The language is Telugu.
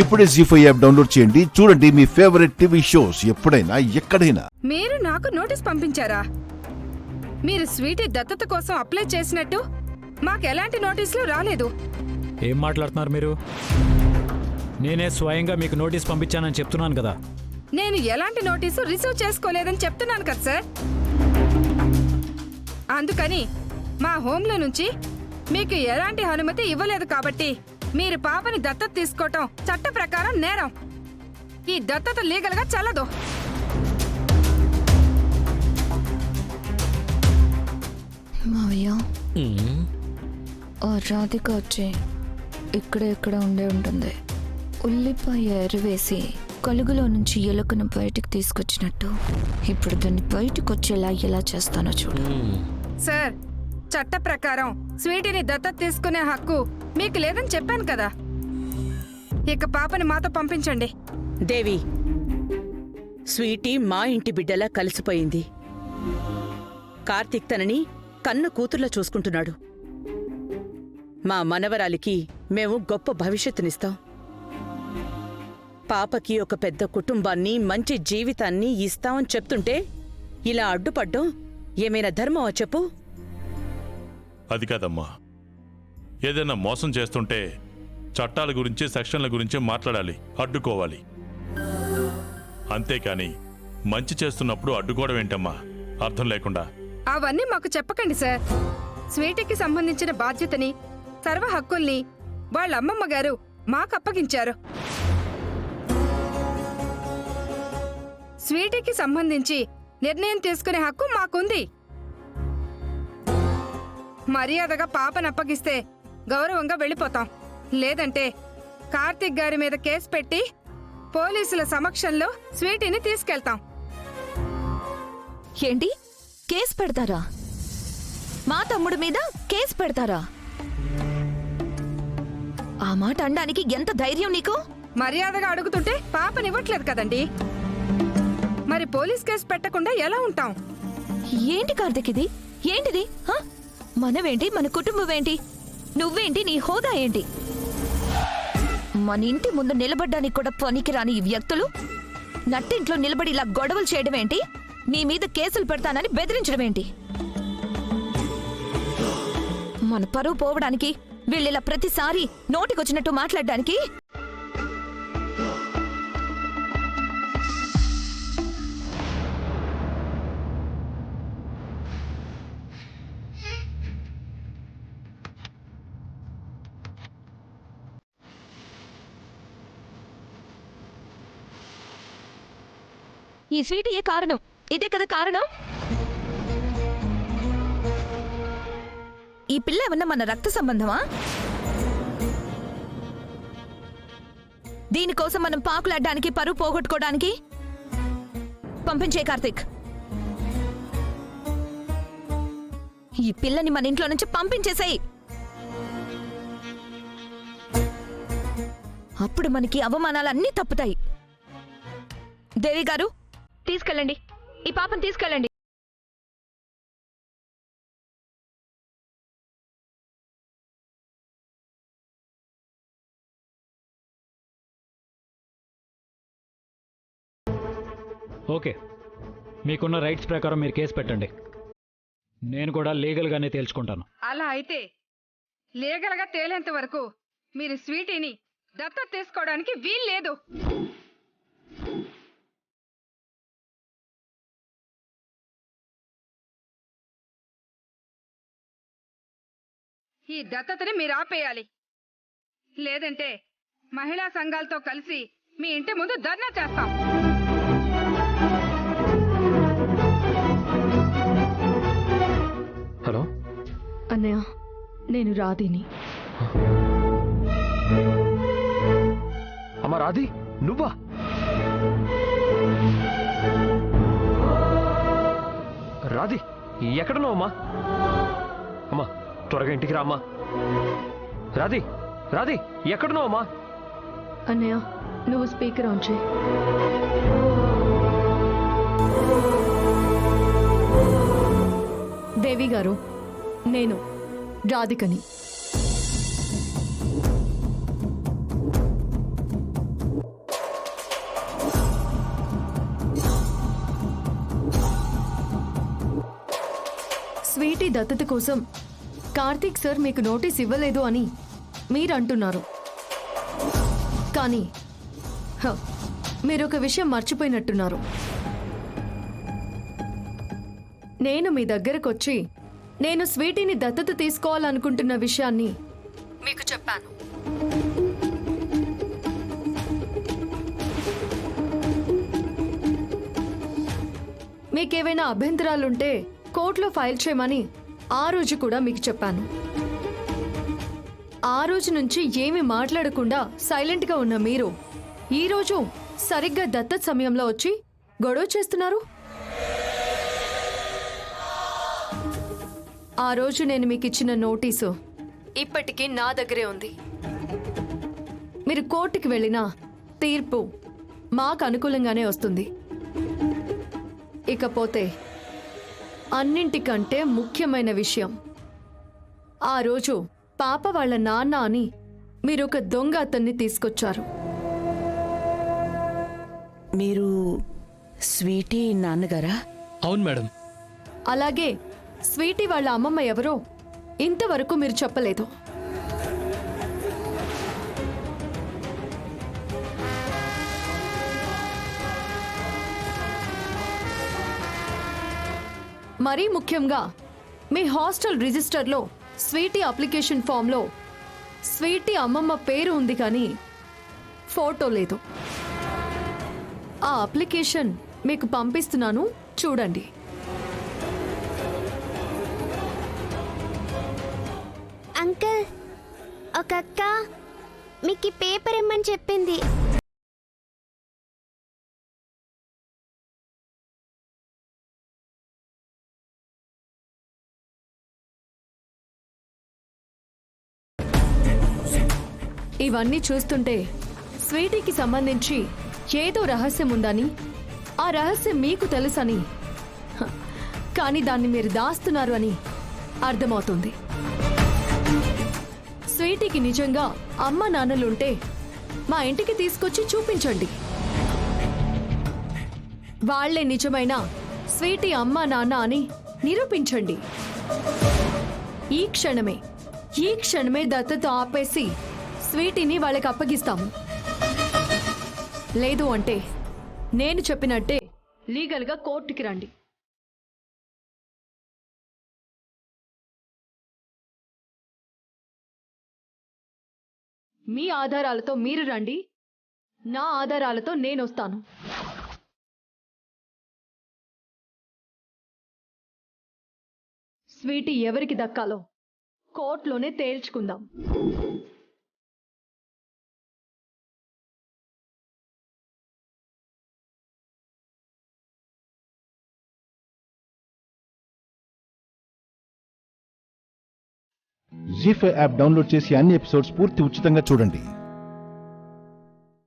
ఇప్పుడే జీ5 యాప్ డౌన్లోడ్ చేయండి. చూడండి మీ ఫేవరెట్ టీవీ షోస్ ఎప్పుడైనా ఎక్కడైనా. మీరు నాకు నోటీస్ పంపించారా? మీరు స్వీటీ దత్తత కోసం అప్లై చేసినట్టు మాకెలాంటి నోటీసులు రాలేదు. ఏం మాట్లాడుతున్నారు మీరు? నేనే స్వయంగా మీకు నోటీస్ పంపించానని చెప్తున్నాను కదా. నేను ఎలాంటి నోటీసు రిసీవ్ చేసుకోలేదని చెప్తున్నాను కదా సార్. అందుకని మా హోంలో నుంచి మీకు ఎలాంటి అనుమతి ఇవ్వలేదు కాబట్టి మీరు పాపని దత్తత తీసుకోవటం చట్ట ప్రకారం నేరం. ఈ దత్తత లీగల్ గా చల్లదు. మావయ్య, ఆ రాధిక వచ్చి ఇక్కడ ఉండే ఉంటుంది. ఉల్లిపాయ ఎరవేసి కలుగులో నుంచి ఎలుకను బయటికి తీసుకొచ్చినట్టు ఇప్పుడు దాన్ని బయటకు వచ్చేలా ఎలా చేస్తానో చూడు. సార్, చట్ట ప్రకారం స్వీటీని దత్తత తీసుకునే హక్కు మీకు లేదని చెప్పాను కదా. ఇక పాపని మాతో పంపించండి. దేవి, స్వీటీ మా ఇంటి బిడ్డలా కలిసిపోయింది. కార్తీక్ తనని కన్ను కూతుర్లా చూసుకుంటున్నాడు. మా మనవరాలికి మేము గొప్ప భవిష్యత్తునిస్తాం. పాపకి ఒక పెద్ద కుటుంబాన్ని, మంచి జీవితాన్ని ఇస్తామని చెప్తుంటే ఇలా అడ్డుపడ్డం ఏమైనా ధర్మమా చెప్పు? అది కాదమ్మా, ఏదైనా మోసం చేస్తుంటే చట్టాల గురించి, సెక్షన్ల గురించి మాట్లాడాలి, అడ్డుకోవాలి. అంతేకాని మంచి చేస్తున్నప్పుడు అడ్డుకోవడం ఏంటమ్మా అర్థం లేకుండా? అవన్నీ మాకు చెప్పకండి సార్. స్వీటీకి సంబంధించిన బాధ్యతని, సర్వ హక్కుల్ని వాళ్ళ అమ్మమ్మ గారు మాకు అప్పగించారు. స్వీటీకి సంబంధించి నిర్ణయం తీసుకునే హక్కు మాకుంది. మర్యాదగా పాపను అప్పగిస్తే గౌరవంగా వెళ్ళిపోతాం. లేదంటే కార్తీక్ గారి మీద కేసు పెట్టి పోలీసుల సమక్షంలో స్వీటీని తీసుకెళ్తాం. ఏంటి, కేసు పెడతారా? మా తమ్ముడి మీద కేసు పెడతారా? ఆ మాట అనడానికి ఎంత ధైర్యం నీకు? మర్యాదగా అడుగుతుంటే పాపనివ్వట్లేదు కదండి. మరి పోలీస్ కేసు పెట్టకుండా ఎలా ఉంటాం? ఏంటి కార్తీక్ ఇది? ఏంటిది? మనమేంటి, మన కుటుంబం ఏంటి, నువ్వేంటి, నీ హోదా ఏంటి? మన ఇంటి ముందు నిలబడ్డానికి కూడా పనికిరాని ఈ వ్యక్తులు నట్టింట్లో నిలబడి ఇలా గొడవలు చేయడం ఏంటి? నీ మీద కేసులు పెడతానని బెదిరించడం ఏంటి? మన పరువు పోవడానికి వీళ్ళిలా ప్రతిసారి నోటికొచ్చినట్టు మాట్లాడడానికి ఈ స్వీట్ ఏ కారణం? ఇదే కదా కారణం. ఈ పిల్ల ఏమన్నా మన రక్త సంబంధమా? దీనికోసం మనం పాకులాడ్డానికి, పరువు పోగొట్టుకోవడానికి? పంపించే కార్తీక్, ఈ పిల్లని మన ఇంట్లో నుంచి పంపించేసాయి. అప్పుడు మనకి అవమానాలన్నీ తప్పుతాయి. దేవి గారు, తీసుకెళ్ళండి, ఈ పాపను తీసుకెళ్ళండి. ఓకే, మీకున్న రైట్స్ ప్రకారం మీరు కేసు పెట్టండి. నేను కూడా లీగల్గానే తేల్చుకుంటాను. అలా అయితే లీగల్గా తేలేంత వరకు మీరు స్వీటీని దత్తత తీసుకోవడానికి వీల్లేదు. ఈ దత్తతని మీరు ఆపేయాలి. లేదంటే మహిళా సంఘాలతో కలిసి మీ ఇంటి ముందు ధర్నా చేస్తాం. హలో అన్నయ్య, నేను రాధిని. అమ్మా రాధి, నువ్వా? రాధి, ఎక్కడున్నావు అమ్మా? అమ్మా త్వరగా ఇంటికి రా అమ్మా. రాధి, రాధి ఎక్కడున్నావు అమ్మా? అన్నయ్య, నువ్వు స్పీకర్ ఆన్ చేయి. దేవి గారు, నేను రాధికని. స్వీటీ దత్తత కోసం కార్తీక్ సార్ మీకు నోటీస్ ఇవ్వలేదు అని మీరు అంటున్నారు. కానీ మీరు ఒక విషయం మర్చిపోయినట్టున్నారు. నేను మీ దగ్గరకొచ్చి నేను స్వీటీని దత్తత తీసుకోవాలనుకుంటున్న విషయాన్ని మీకు చెప్పాను. మీకేవైనా అభ్యంతరాలుంటే కోర్టులో ఫైల్ చేయమని ఆ రోజు కూడా మీకు చెప్పాను. ఆ రోజు నుంచి ఏమీ మాట్లాడకుండా సైలెంట్గా ఉన్న మీరు ఈరోజు సరిగ్గా దత్తత సమయంలో వచ్చి గొడవ చేస్తున్నారు. ఆ రోజు నేను మీకు ఇచ్చిన నోటీసు ఇప్పటికీ నా దగ్గరే ఉంది. మీరు కోర్టుకి వెళ్ళినా తీర్పు మాకు అనుకూలంగానే వస్తుంది. ఇకపోతే అన్నింటికంటే ముఖ్యమైన విషయం, ఆ రోజు పాప వాళ్ళ నాన్న అని మీరు ఒక దొంగ అతన్ని తీసుకొచ్చారు. మీరు స్వీటీ నాన్నగారా? అవును మేడం. అలాగే స్వీటీ వాళ్ళ అమ్మమ్మ ఎవరో ఇంతవరకు మీరు చెప్పలేదు. మరీ ముఖ్యంగా మీ హాస్టల్ రిజిస్టర్లో స్వీటీ అప్లికేషన్ ఫామ్లో స్వీటీ అమ్మమ్మ పేరు ఉంది కానీ ఫోటో లేదు. ఆ అప్లికేషన్ మీకు పంపిస్తున్నాను, చూడండి. అంకుల్, ఒక అక్క మీకు పేపర్ ఇమ్మని చెప్పింది. ఇవన్నీ చూస్తుంటే స్వీటీకి సంబంధించి ఏదో రహస్యం ఉందని, ఆ రహస్యం మీకు తెలుసని, కానీ దాన్ని మీరు దాస్తున్నారు అని అర్థమవుతుంది. స్వీటీకి నిజంగా అమ్మ నాన్నలుంటే మా ఇంటికి తీసుకొచ్చి చూపించండి. వాళ్లే నిజమైన స్వీటీ అమ్మ నాన్న అని నిరూపించండి. ఈ క్షణమే దత్తత ఆపేసి స్వీటీని వాళ్ళకి అప్పగిస్తాము. లేదు అంటే నేను చెప్పినట్టే లీగల్గా కోర్టుకి రండి. మీ ఆధారాలతో మీరు రండి, నా ఆధారాలతో నేను వస్తాను. స్వీటీ ఎవరికి దక్కాలో కోర్టులోనే తేల్చుకుందాం. జీ5 యాప్ డౌన్లోడ్ చేసి అన్ని ఎపిసోడ్స్ పూర్తి ఉచితంగా చూడండి.